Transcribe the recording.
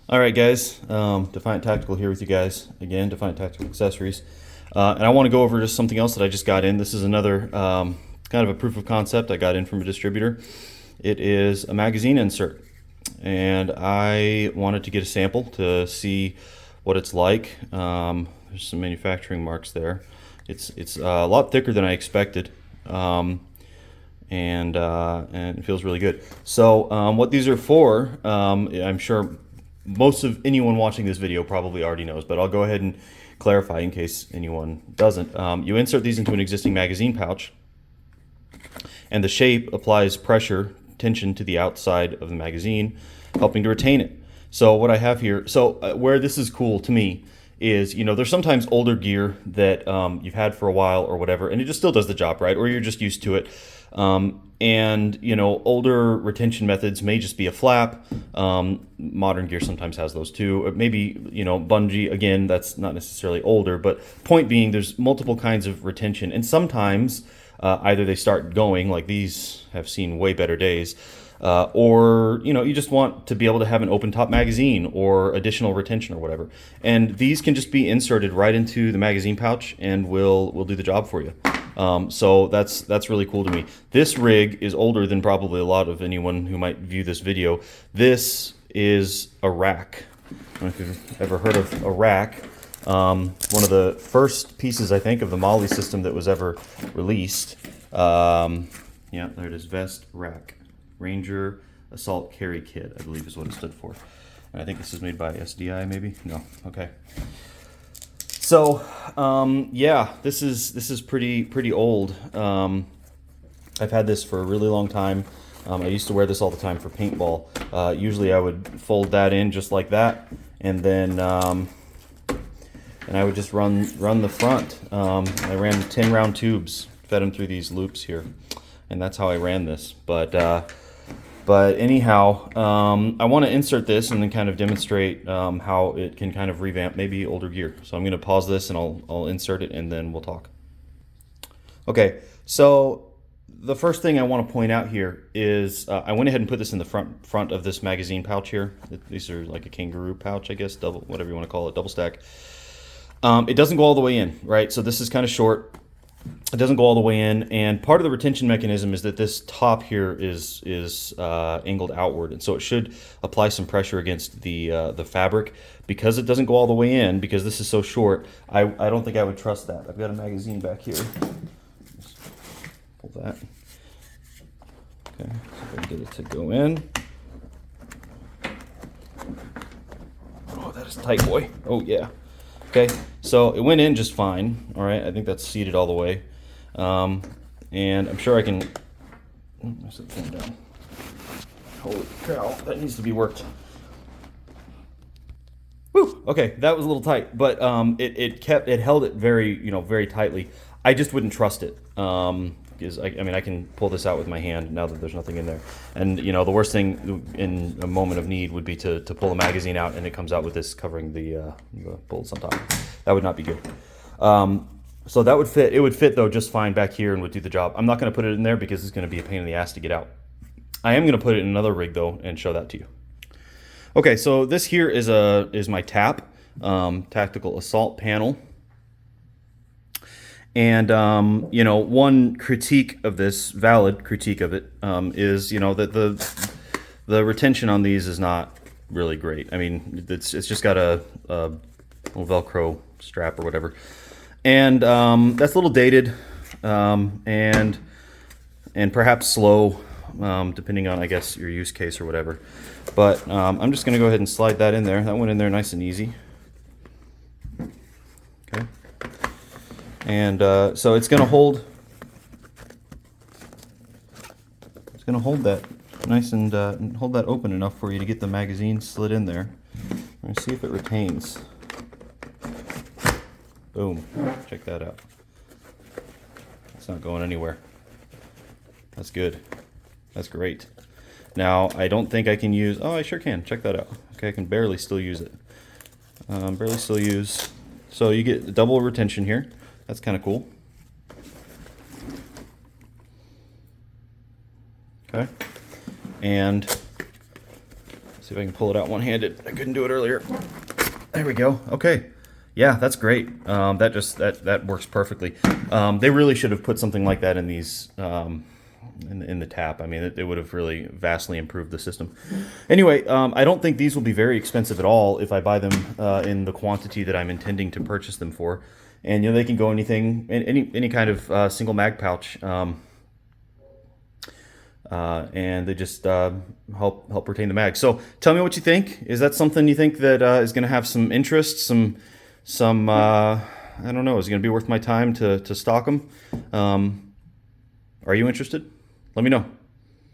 All right, guys. Defiant Tactical here with you guys again. Defiant Tactical Accessories, and I want to go over just something else that I just got in. This is another kind of a proof of concept I got in from a distributor. It is a magazine insert, and I wanted to get a sample to see what it's like. There's some manufacturing marks there. It's a lot thicker than I expected. And it feels really good. So what these are for, I'm sure most of anyone watching this video probably already knows, but I'll go ahead and clarify in case anyone doesn't. You insert these into an existing magazine pouch, and the shape applies pressure, tension to the outside of the magazine, helping to retain it. So what I have here, where this is cool to me is, there's sometimes older gear that you've had for a while or whatever, and it just still does the job, right? Or you're just used to it. And older retention methods may just be a flap. Modern gear sometimes has those too. Or maybe, bungee, again, that's not necessarily older, but point being, there's multiple kinds of retention. And sometimes either they start going, like these have seen way better days, or you just want to be able to have an open top magazine or additional retention or whatever. And these can just be inserted right into the magazine pouch and will do the job for you. So that's really cool to me. This rig is older than probably a lot of anyone who might view this video. This is a rack. I don't know if you've ever heard of a rack. One of the first pieces, I think, of the Molly system that was ever released. Yeah, there it is, vest rack. Ranger Assault Carry Kit, I believe is what it stood for. And I think this is made by SDI, maybe? No, okay. So, yeah, this is pretty old. I've had this for a really long time. I used to wear this all the time for paintball. Usually I would fold that in just like that, and then I would just run the front. I ran 10 round tubes, fed them through these loops here, and that's how I ran this. But anyhow, I want to insert this and then kind of demonstrate how it can kind of revamp maybe older gear. So I'm going to pause this and I'll insert it and then we'll talk. Okay, so the first thing I want to point out here is I went ahead and put this in the front of this magazine pouch here. These are like a kangaroo pouch, I guess, double, whatever you want to call it, double stack. It doesn't go all the way in, right? So this is kind of short. It doesn't go all the way in, and part of the retention mechanism is that this top here is angled outward, and so it should apply some pressure against the fabric. Because it doesn't go all the way in, because this is so short, I don't think I would trust that. I've got a magazine back here. Just pull that. Okay, so if I can get it to go in. Oh, that is tight, boy. Oh yeah. Okay, so it went in just fine. All right, I think that's seated all the way. And I'm sure I can, set the thing down. Holy cow, that needs to be worked. Woo, okay, that was a little tight, but it held it very tightly. I just wouldn't trust it. Because I mean, I can pull this out with my hand now that there's nothing in there. And the worst thing in a moment of need would be to pull a magazine out and it comes out with this covering the bullets on top. That would not be good. So that would fit. It would fit though just fine back here and would do the job. I'm not going to put it in there because it's going to be a pain in the ass to get out. I am going to put it in another rig though and show that to you. Okay, so this here is my TAP, Tactical Assault Panel. And, one critique of this, valid critique of it, is, that the retention on these is not really great. I mean, it's just got a little Velcro strap or whatever. And that's a little dated and perhaps slow, depending on, I guess, your use case or whatever. But I'm just going to go ahead and slide that in there. That went in there nice and easy. Okay. And so it's going to hold that nice and hold that open enough for you to get the magazine slid in there. Let's see if it retains. Boom. Check that out. It's not going anywhere. That's good. That's great. Now, I don't think I can use... Oh, I sure can. Check that out. Okay, I can barely still use it. Barely still use... So you get double retention here. That's kind of cool. Okay. And See if I can pull it out one-handed. I couldn't do it earlier. There we go. Okay. Yeah, that's great. That works perfectly. They really should have put something like that in these in the tap. I mean, it would have really vastly improved the system. Anyway, I don't think these will be very expensive at all if I buy them in the quantity that I'm intending to purchase them for. And they can go any kind of single mag pouch. And they just help retain the mag. So tell me what you think. Is that something you think that is going to have some interest, some I don't know, is it going to be worth my time to stock them? Are you interested? Let me know.